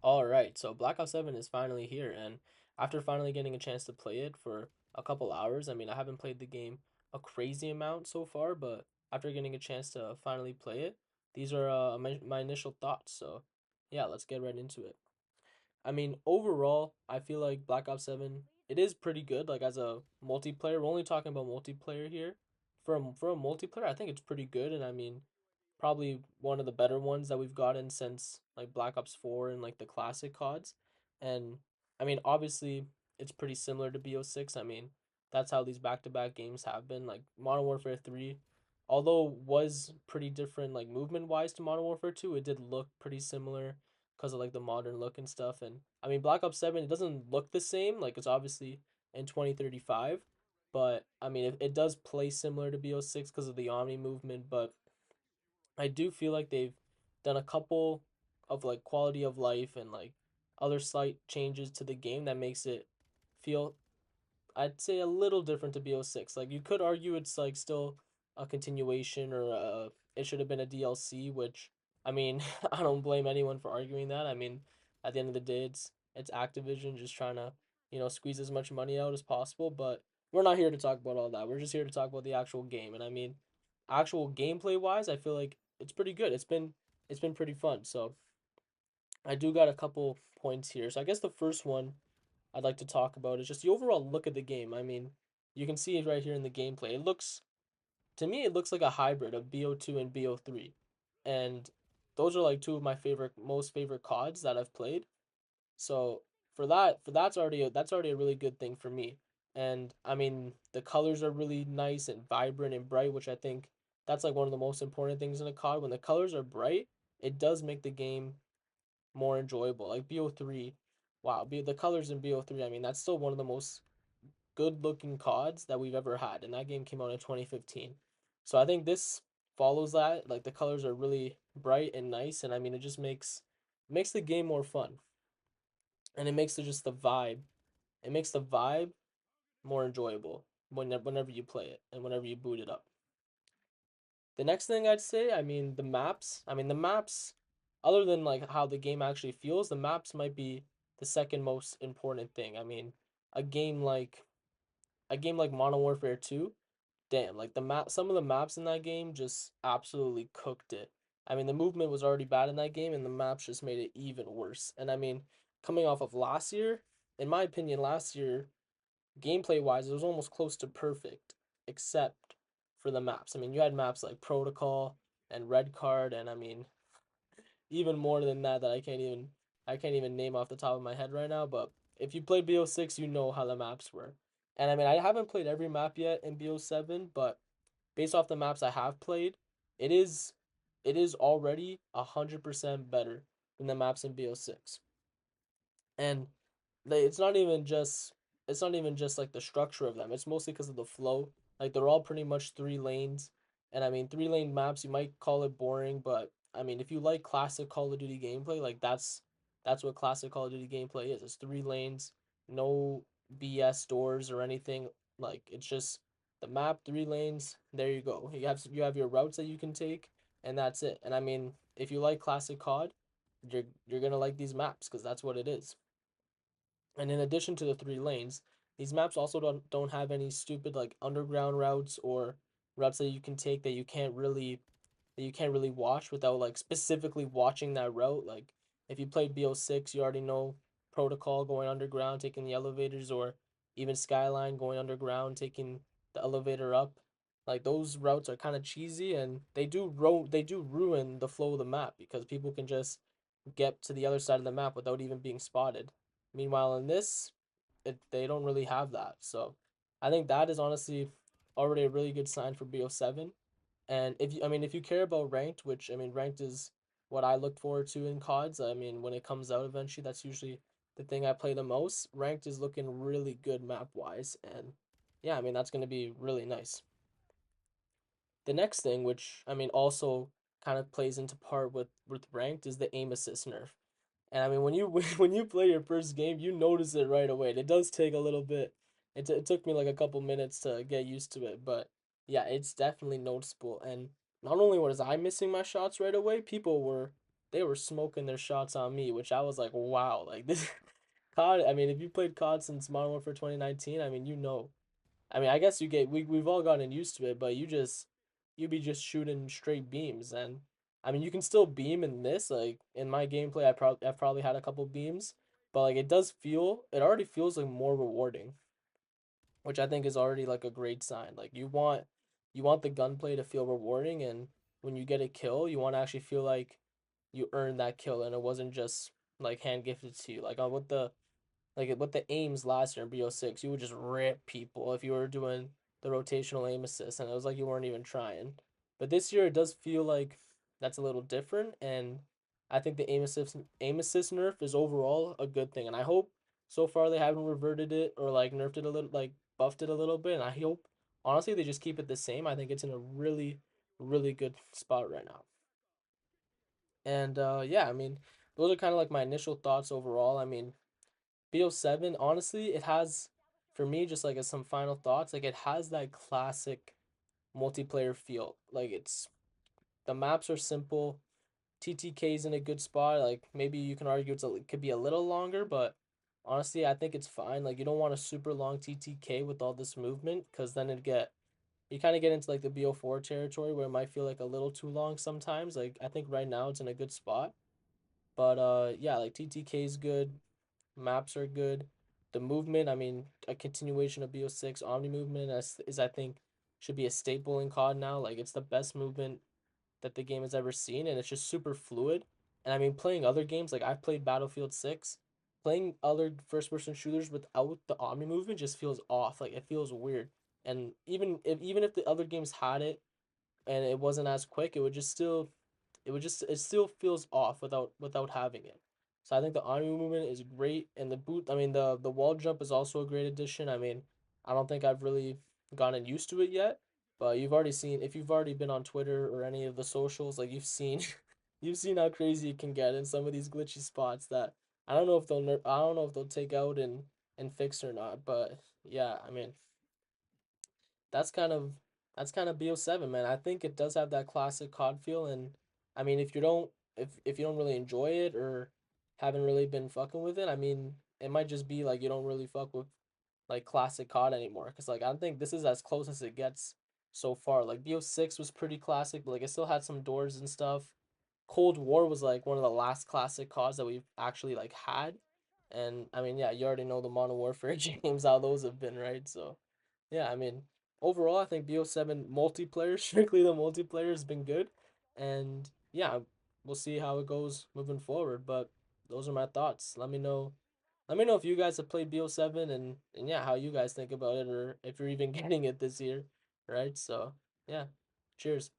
All right, so Black Ops 7 is finally here, and after finally getting a chance to play it for a couple hours, I mean, I haven't played the game a crazy amount so far, but after getting a chance to finally play it, these are my initial thoughts. So, yeah, let's get right into it. I mean, overall, I feel like Black Ops 7, it is pretty good. Like as a multiplayer, we're only talking about multiplayer here. For a multiplayer, I think it's pretty good, and I mean, probably one of the better ones that we've gotten since like Black Ops 4 and like the classic CODs. And I mean, obviously, it's pretty similar to BO6. I mean, that's how these back-to-back games have been. Like Modern Warfare 3, although was pretty different like movement-wise to Modern Warfare 2, it did look pretty similar because of like the modern look and stuff. And I mean, Black Ops 7, it doesn't look the same. Like it's obviously in 2035, but I mean, it does play similar to BO6 because of the Omni movement, but I do feel like they've done a couple of like quality of life and like other slight changes to the game that makes it feel, I'd say, a little different to BO6. Like you could argue it's like still a continuation or it should have been a DLC, which I mean, I don't blame anyone for arguing that. I mean, at the end of the day, it's Activision just trying to, squeeze as much money out as possible, but we're not here to talk about all that. We're just here to talk about the actual game. And I mean, actual gameplay wise, I feel like it's pretty good. It's been pretty fun. So, I do got a couple points here. So, I guess the first one I'd like to talk about is just the overall look of the game. I mean, you can see it right here in the gameplay. It looks, to me, it looks like a hybrid of BO2 and BO3. And those are like two of my most favorite CODs that I've played. So that's already a really good thing for me. And I mean, the colors are really nice and vibrant and bright, which I think that's like one of the most important things in a COD. When the colors are bright, it does make the game more enjoyable. Like BO3, wow, the colors in BO3, I mean, that's still one of the most good looking CODs that we've ever had, and that game came out in 2015. So I think this follows that. Like the colors are really bright and nice, and I mean, it makes the game more fun, and it makes the vibe more enjoyable whenever you play it and whenever you boot it up. The next thing I'd say, I mean the maps, other than like how the game actually feels, the maps might be the second most important thing. I mean, a game like a game like Modern Warfare 2, damn, like some of the maps in that game just absolutely cooked it. I mean, the movement was already bad in that game, and the maps just made it even worse. And I mean, coming off of last year, in my opinion, last year, gameplay wise, it was almost close to perfect, except for the maps. I mean, you had maps like Protocol and Red Card, and I mean, even more than that I can't even name off the top of my head right now. But if you played BO6, you know how the maps were. And I mean, I haven't played every map yet in BO7, but based off the maps I have played, it is it is already 100% better than the maps in BO6. And it's not even just like the structure of them. It's mostly because of the flow. Like they're all pretty much 3 lanes. And I mean, 3 lane maps, you might call it boring, but I mean, if you like classic Call of Duty gameplay, like that's what classic Call of Duty gameplay is. It's 3 lanes, no BS doors or anything. Like it's just the map, 3 lanes. There you go. You have your routes that you can take, and that's it. And I mean, if you like classic COD, you're gonna like these maps because that's what it is. And in addition to the 3 lanes, these maps also don't have any stupid like underground routes or routes that you can take that you can't really watch without like specifically watching that route. Like if you played BO6, you already know Protocol going underground, taking the elevators, or even Skyline going underground, taking the elevator up. Like those routes are kind of cheesy, and they do ruin the flow of the map because people can just get to the other side of the map without even being spotted. Meanwhile, in this, they don't really have that. So I think that is honestly already a really good sign for BO7. And if you care about ranked, which I mean, ranked is what I look forward to in CODs. I mean, when it comes out eventually, that's usually the thing I play the most. Ranked is looking really good map wise, and yeah, I mean that's gonna be really nice. The next thing, which I mean also kind of plays into part with ranked, is the aim assist nerf. And I mean, when you when you play your first game, you notice it right away. And it does take a little bit. It took me like a couple minutes to get used to it, but yeah, it's definitely noticeable. And not only was I missing my shots right away, people were they were smoking their shots on me, which I was like, wow, like this COD. I mean, if you played COD since Modern Warfare 2019, I mean, you know. I mean, I guess we've all gotten used to it, but you be just shooting straight beams, and I mean, you can still beam in this. Like in my gameplay, I've probably had a couple beams, but like it already feels like more rewarding, which I think is already like a great sign. Like you want the gunplay to feel rewarding, and when you get a kill, you want to actually feel like you earned that kill, and it wasn't just like hand gifted to you. Like on with the aims last year in BO6, you would just rip people if you were doing the rotational aim assist, and it was like you weren't even trying. But this year it does feel like that's a little different, and I think the aim assist nerf is overall a good thing, and I hope so far they haven't reverted it or like nerfed it a little, like buffed it a little bit, and I hope honestly they just keep it the same. I think it's in a really good spot right now. And yeah, I mean, those are kind of like my initial thoughts overall. I mean, BO7, honestly, it has, for me, just like as some final thoughts, like it has that classic multiplayer feel. Like the maps are simple. TTK's in a good spot. Like maybe you can argue it could be a little longer, but honestly, I think it's fine. Like you don't want a super long TTK with all this movement, because then you kind of get into like the BO4 territory where it might feel like a little too long sometimes. Like I think right now it's in a good spot. But yeah, like TTK is good. Maps are good. The movement, I mean, a continuation of BO6 Omni movement is I think should be a staple in COD now. Like it's the best movement that the game has ever seen, and it's just super fluid. And I mean, playing other games, like I've played Battlefield 6, playing other first person shooters without the Omni movement just feels off. Like it feels weird. And even if the other games had it and it wasn't as quick, it still feels off without having it. So I think the Omni movement is great, and the boot. I mean the wall jump is also a great addition. I mean I don't think I've really gotten used to it yet, but you've already seen if you've already been on Twitter or any of the socials, like you've seen you've seen how crazy it can get in some of these glitchy spots that I don't know if they'll take out and fix or not. But yeah, I mean that's kind of that's kind of BO7, man. I think it does have that classic COD feel, and I mean if you don't really enjoy it or haven't really been fucking with it, I mean it might just be like you don't really fuck with like classic COD anymore. Cause like I think this is as close as it gets so far. Like BO6 was pretty classic, but like it still had some doors and stuff. Cold War was like one of the last classic CODs that we've actually like had. And I mean, yeah, you already know the Modern Warfare games, how those have been, right? So yeah, I mean, overall, I think BO7 multiplayer, strictly the multiplayer, has been good. And yeah, we'll see how it goes moving forward. But those are my thoughts. Let me know if you guys have played BO7 and yeah, how you guys think about it or if you're even getting it this year, right? So, yeah. Cheers.